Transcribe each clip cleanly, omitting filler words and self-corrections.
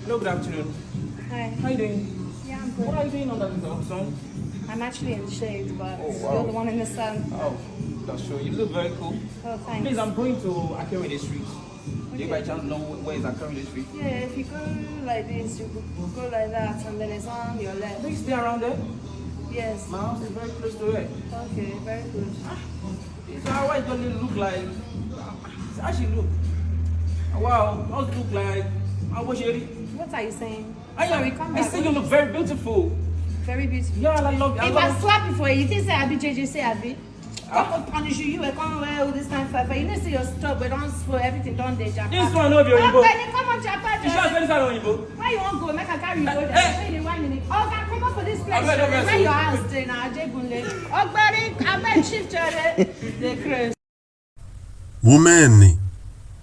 Hello, good afternoon. Hi. How you doing? Yeah, I'm good. What are you doing under the sun? I'm actually in the shade, but Oh, wow. you're the one in the sun. Oh, that's true. You look very cool. Oh, thanks. Please, I'm going to IKWO Street. Do you by Okay. chance know where is IKWO Street? Yeah, if you go like this, you could go like that, and then it's on your left. Do you stay around there? Yes. My house is very close to it. Okay, very good. So why don't it look like? How she look? Wow, does look like? How was she? What are you saying? I Sorry, come I back. see you look very beautiful. Very beautiful. Yeah, I love. If I slap you for it, you think say Abi JJ say Abi? I will punish you. You will come well all this time for you know see your stuff, but don't spoil everything. Don't dey japa. This one no be Oyinbo. Okay, come on, japa. You sure say this one Oyinbo? Where you want go? Make I carry you go there. Hey. Where you 1 minute? Oh, can come up for this place. Abeg, abeg, Where your house dey na Ajegunle? Ogbeni, abeg shift your the craze. Women,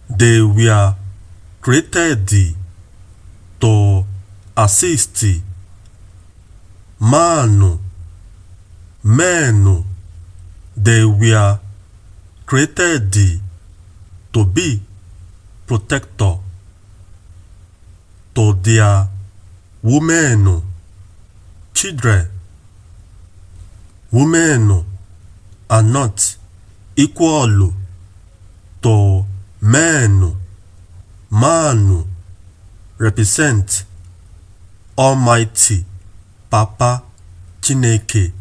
they were created to assist man. Men, they were created to be protector to their women, children. Women are not equal to men. Man represent Almighty Papa Chineke.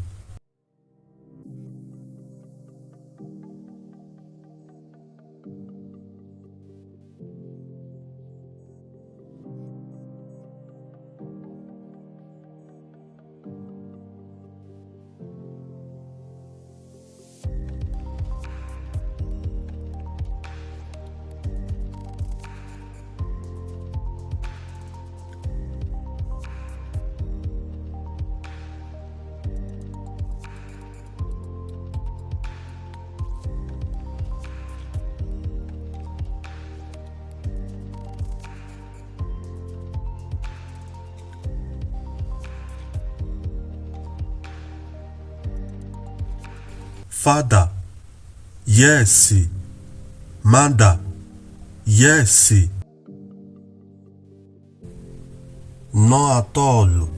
Father, yes. Mother, yes. Not at all.